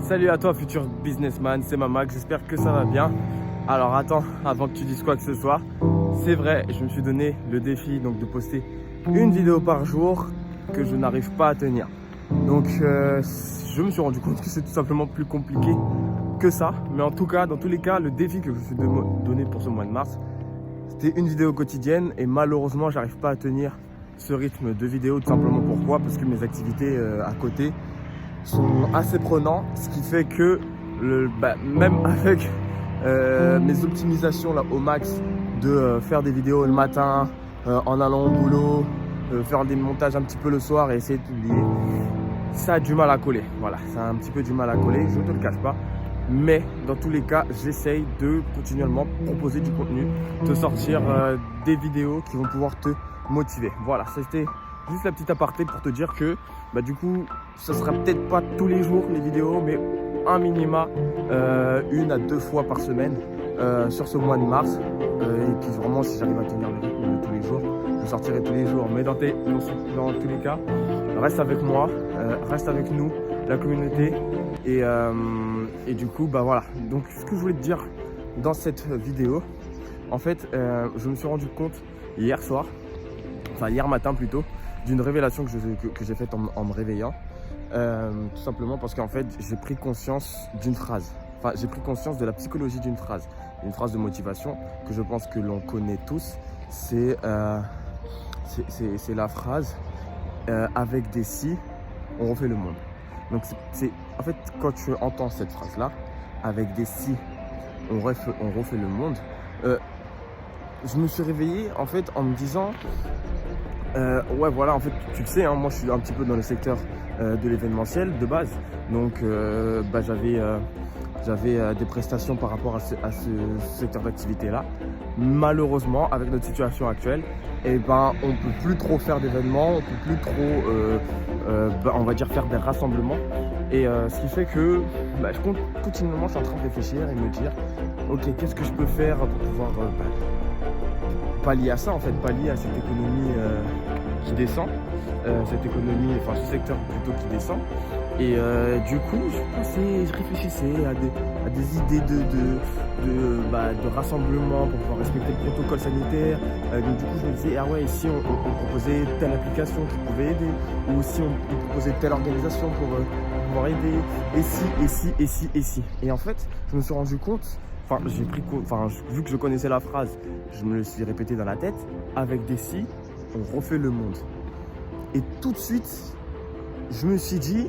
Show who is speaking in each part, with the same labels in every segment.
Speaker 1: Salut à toi futur businessman, c'est Mamax, j'espère que ça va bien. Alors attends, avant que tu dises quoi que ce soit, c'est vrai, je me suis donné le défi donc de poster une vidéo par jour que je n'arrive pas à tenir. Donc je me suis rendu compte que c'est tout simplement plus compliqué que ça. Mais en tout cas, dans tous les cas, le défi que je me suis donné pour ce mois de mars, c'était une vidéo quotidienne et malheureusement, j'arrive pas à tenir ce rythme de vidéo tout simplement pourquoi? Parce que mes activités à côté sont assez prenants, ce qui fait que même avec mes optimisations là, au max de faire des vidéos le matin en allant au boulot, faire des montages un petit peu le soir et essayer de publier, ça a du mal à coller. Voilà, ça a un petit peu du mal à coller, je ne te le cache pas. Mais dans tous les cas, j'essaye de continuellement proposer du contenu, te sortir des vidéos qui vont pouvoir te motiver. Voilà, c'était juste la petite aparté pour te dire que du coup, ça sera peut-être pas tous les jours les vidéos, mais un minima, 1 à 2 fois par semaine sur ce mois de mars. Et puis vraiment, si j'arrive à tenir le rythme de tous les jours, je sortirai tous les jours. Mais dans tous les cas, reste avec moi, reste avec nous, la communauté. Et du coup, voilà. Donc, ce que je voulais te dire dans cette vidéo, en fait, je me suis rendu compte hier matin plutôt, d'une révélation que j'ai faite en me réveillant. Tout simplement parce qu'en fait, j'ai pris conscience d'une phrase. Enfin, j'ai pris conscience de la psychologie d'une phrase. Une phrase de motivation que je pense que l'on connaît tous. C'est la phrase avec des si, on refait le monde. Donc, en fait, quand tu entends cette phrase-là, avec des si, on refait le monde, je me suis réveillé en fait en me disant ouais voilà, en fait tu le sais hein, moi je suis un petit peu dans le secteur de l'événementiel de base, donc j'avais des prestations par rapport à ce secteur d'activité là. Malheureusement avec notre situation actuelle, on peut plus trop faire d'événements, on peut plus trop on va dire faire des rassemblements, et ce qui fait que continuellement je suis en train de réfléchir et me dire ok, qu'est-ce que je peux faire pour pouvoir pallier à ça, en fait, pallier à cette économie qui descend, ce secteur plutôt qui descend. Et du coup, je réfléchissais à des idées de rassemblement pour pouvoir respecter le protocole sanitaire. Donc du coup, je me disais, ah ouais, si on proposait telle application qui pouvait aider, ou si on proposait telle organisation pour pouvoir aider, et si. Et en fait, je me suis rendu compte, vu que je connaissais la phrase, je me le suis répété dans la tête, avec des si, on refait le monde. Et tout de suite, je me suis dit,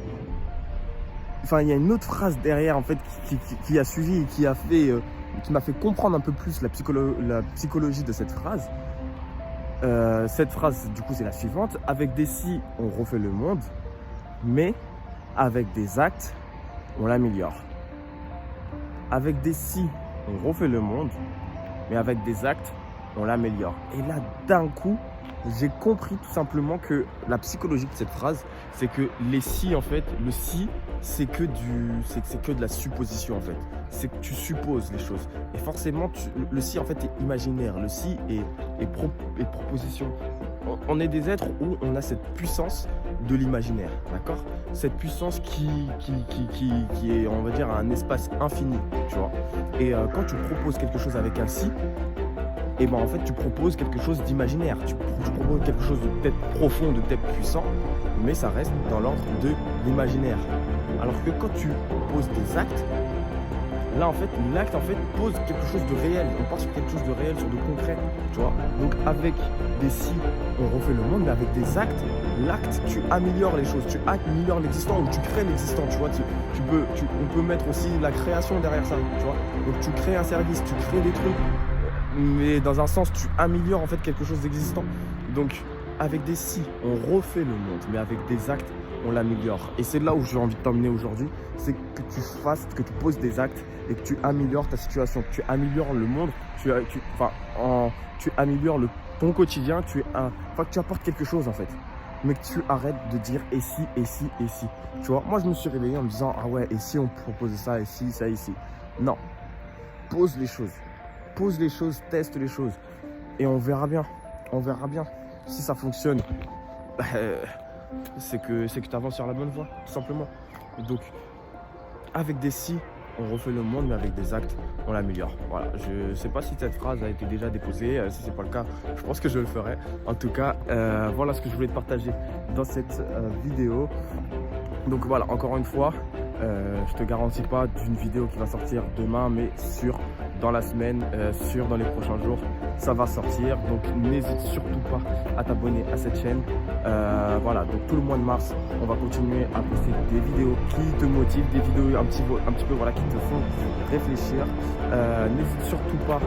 Speaker 1: il y a une autre phrase derrière en fait qui a suivi et qui m'a fait comprendre un peu plus la psychologie de cette phrase. Cette phrase, du coup, c'est la suivante: avec des si, on refait le monde, mais avec des actes, on l'améliore. Avec des si, on refait le monde, mais avec des actes, on l'améliore. Et là, d'un coup, j'ai compris tout simplement que la psychologie de cette phrase, c'est que les si, en fait, le si, c'est que de la supposition, en fait. C'est que tu supposes les choses. Et forcément, le si, en fait, est imaginaire. Le si est proposition. On est des êtres où on a cette puissance de l'imaginaire, d'accord? Cette puissance qui est, on va dire, à un espace infini, tu vois. Et quand tu proposes quelque chose avec un si, en fait, tu proposes quelque chose d'imaginaire. Tu proposes quelque chose de peut-être profond, de peut-être puissant, mais ça reste dans l'ordre de l'imaginaire. Alors que quand tu poses des actes, là, en fait, l'acte pose quelque chose de réel. On part sur quelque chose de réel, sur de concret, tu vois. Donc, avec des si, on refait le monde, mais avec des actes, l'acte, tu améliores les choses, tu améliores l'existant ou tu crées l'existant, tu vois. On peut mettre aussi la création derrière ça, tu vois. Donc, tu crées un service, tu crées des trucs, mais dans un sens, tu améliores en fait quelque chose d'existant. Donc, avec des si, on refait le monde, mais avec des actes, on l'améliore. Et c'est là où j'ai envie de t'emmener aujourd'hui, c'est que tu poses des actes et que tu améliores ta situation, que tu améliores le monde, tu améliores ton quotidien, que tu apportes quelque chose en fait. Mais que tu arrêtes de dire et si. Tu vois, moi je me suis réveillé en me disant, ah ouais, et si on proposait ça, et si, ça, ici. Non, pose les choses, teste les choses. Et on verra bien si ça fonctionne. c'est que tu avances sur la bonne voie, tout simplement. Donc, avec des si, on refait le monde, mais avec des actes, on l'améliore. Voilà, je ne sais pas si cette phrase a été déjà déposée. Si ce n'est pas le cas, je pense que je le ferai. En tout cas, voilà ce que je voulais te partager dans cette vidéo. Donc voilà, encore une fois, je te garantis pas d'une vidéo qui va sortir demain, mais sûr dans la semaine, sûr dans les prochains jours, ça va sortir. Donc n'hésite surtout pas à t'abonner à cette chaîne. Voilà, donc tout le mois de mars, on va continuer à poster des vidéos qui te motivent, des vidéos un petit peu voilà, qui te font réfléchir. N'hésite surtout pas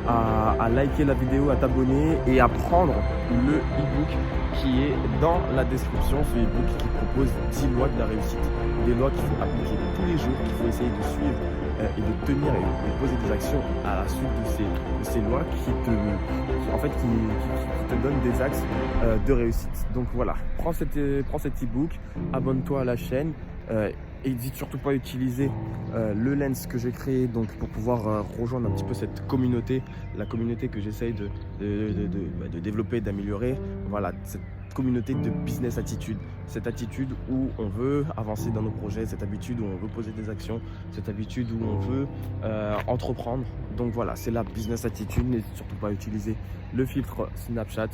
Speaker 1: à liker la vidéo, à t'abonner et à prendre le e-book qui est dans la description, ce e-book qui propose 10 lois de la réussite, des lois qu'il faut appliquer tous les jours, qu'il faut essayer de suivre et de tenir et de poser des actions à la suite de ces lois qui te donnent des axes de réussite. Donc voilà, prends cet e-book, abonne-toi à la chaîne. Et n'hésite surtout pas à utiliser le lens que j'ai créé donc, pour pouvoir rejoindre un petit peu cette communauté, la communauté que j'essaye de développer, d'améliorer. Voilà, cette communauté de business attitude, cette attitude où on veut avancer dans nos projets, cette habitude où on veut poser des actions, cette habitude où on veut entreprendre. Donc voilà, c'est la business attitude. N'hésite surtout pas à utiliser le filtre Snapchat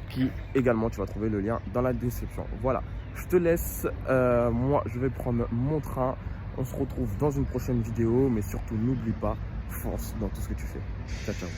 Speaker 1: qui également tu vas trouver le lien dans la description. Voilà, je te laisse, moi je vais prendre mon train, on se retrouve dans une prochaine vidéo, mais surtout n'oublie pas, fonce dans tout ce que tu fais. Ciao ciao.